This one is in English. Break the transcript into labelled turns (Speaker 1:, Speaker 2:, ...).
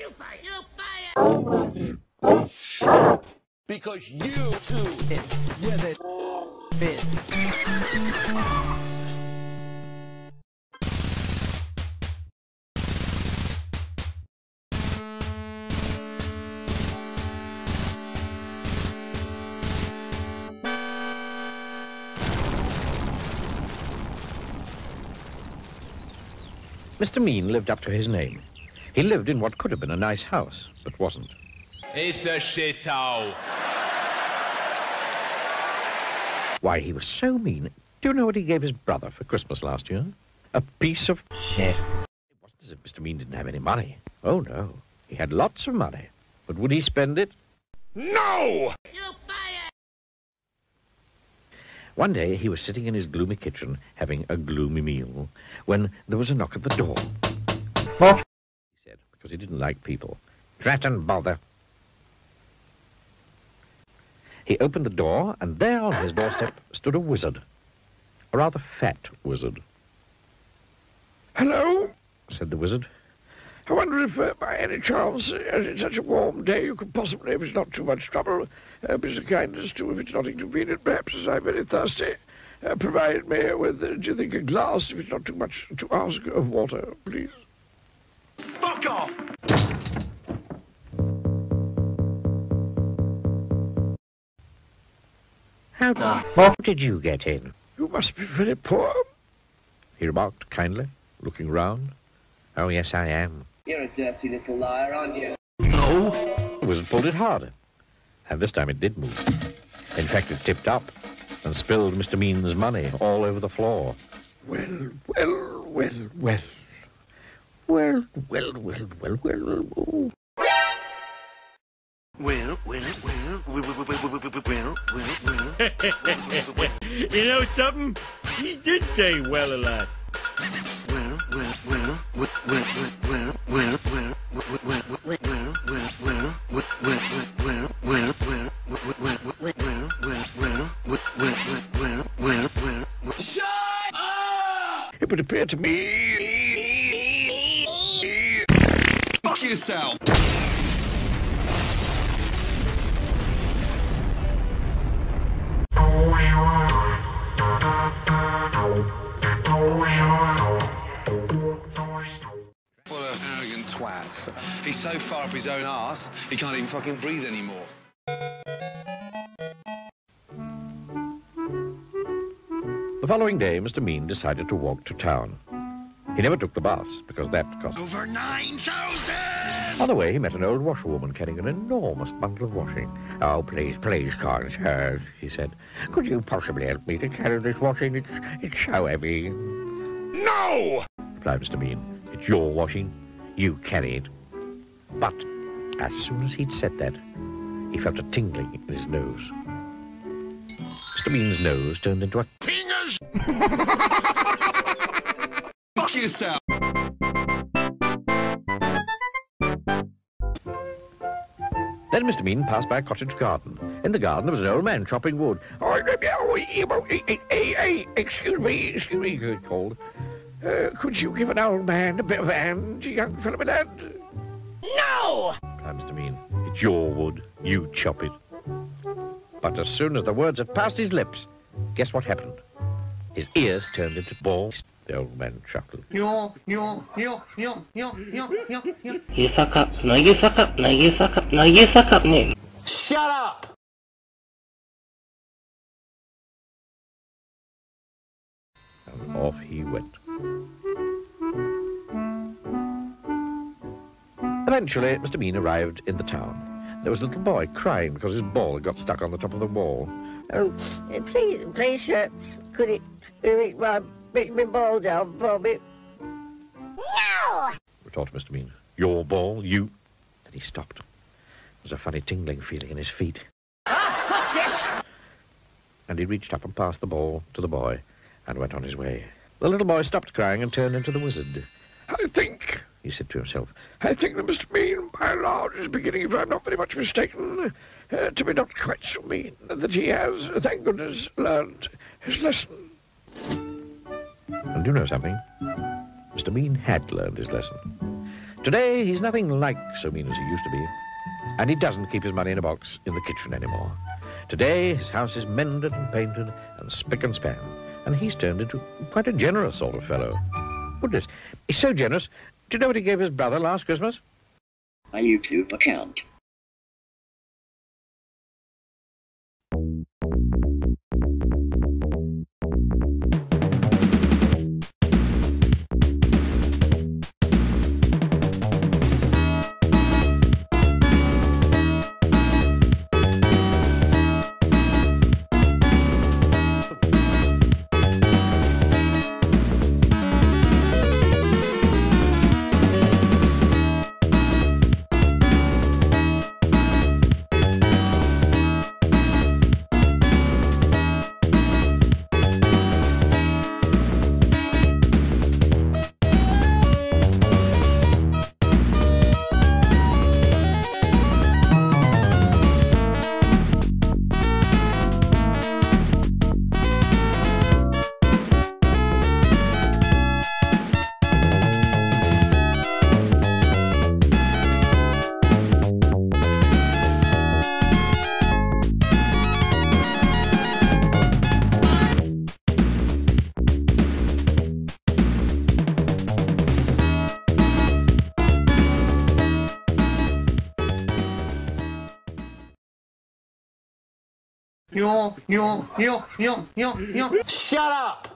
Speaker 1: You fire! You fire!
Speaker 2: I love you. Oh, shut up.
Speaker 3: Because you too
Speaker 4: Fits. Yeah, that fits.
Speaker 5: Mr. Mean lived up to his name. He lived in what could have been a nice house, but wasn't.
Speaker 6: It's a shithole.
Speaker 5: Why, he was so mean. Do you know what he gave his brother for Christmas last year? A piece of shit. It wasn't as if Mr. Mean didn't have any money. Oh, no. He had lots of money. But would he spend it?
Speaker 3: No!
Speaker 1: You fire!
Speaker 5: One day, he was sitting in his gloomy kitchen, having a gloomy meal, when there was a knock at the door. Fuck, he said, because he didn't like people. Drat and bother. He opened the door, and there on his doorstep stood a wizard. A rather fat wizard.
Speaker 7: "Hello," said the wizard. "I wonder if, by any chance, as it's such a warm day, you could possibly, if it's not too much trouble, be so kind as to, if it's not inconvenient, perhaps as I'm very thirsty, provide me with, do you think, a glass, if it's not too much to ask, of water, please."
Speaker 3: Fuck off!
Speaker 5: How the fuck did you get in?
Speaker 7: "You must be very poor,"
Speaker 5: He remarked kindly, looking round. Oh, yes, I am.
Speaker 8: You're a dirty little liar, aren't you?
Speaker 5: No. The wizard pulled it harder, and this time it did move. In fact, it tipped up and spilled Mr. Mean's money all over the floor.
Speaker 7: Well, well, well, well. Well, well, well, well, well, oh.
Speaker 3: Well.
Speaker 6: You know something? He did say well a lot.
Speaker 7: It would appear to me...
Speaker 3: Fuck yourself!
Speaker 9: What an arrogant twat. He's so far up his own arse, he can't even fucking breathe anymore.
Speaker 5: The following day, Mr. Mean decided to walk to town. He never took the bus, because that cost...
Speaker 3: Over 9,000!
Speaker 5: On the way, he met an old washerwoman carrying an enormous bundle of washing. "Oh, please, kind sir," he said. "Could you possibly help me to carry this washing? It's so heavy."
Speaker 3: No!
Speaker 5: Replied Mr. Mean. "It's your washing. You carry it." But as soon as he'd said that, he felt a tingling in his nose. Mr. Mean's nose turned into a...
Speaker 3: Fingers! Fuck yourself!
Speaker 5: Then Mr. Mean passed by a cottage garden. In the garden, there was an old man chopping wood.
Speaker 7: Excuse me, he called. "Could you give an old man a bit of a hand, young fellow, my lad?"
Speaker 1: No!
Speaker 5: Replied Mr. Mean. "It's your wood. You chop it." But as soon as the words had passed his lips, guess what happened? His ears turned into balls. The old man chuckled.
Speaker 2: You suck up. No, you suck up. No, you suck up. No, you suck up, man.
Speaker 1: Shut up!
Speaker 5: And off he went. Eventually, Mr. Mean arrived in the town. There was a little boy crying because his ball had got stuck on the top of the wall.
Speaker 10: "Oh, please, sir, could it make my ball down for me?"
Speaker 1: No!
Speaker 5: Retorted Mr. Mean. "Your ball, you..." Then he stopped. There was a funny tingling feeling in his feet.
Speaker 1: Ah, fuck this!
Speaker 5: And he reached up and passed the ball to the boy and went on his way. The little boy stopped crying and turned into the wizard.
Speaker 7: "I think," he said to himself, "I think that Mr. Mean, by and large, is beginning, if I'm not very much mistaken, to be not quite so mean, that he has, thank goodness, learned his lesson."
Speaker 5: And do you know something? Mr. Mean had learned his lesson. Today, he's nothing like so mean as he used to be. And he doesn't keep his money in a box in the kitchen anymore. Today, his house is mended and painted and spick and span. And he's turned into quite a generous sort of fellow. Goodness, he's so generous. Do you know what he gave his brother last Christmas?
Speaker 8: My YouTube account.
Speaker 1: Shut up!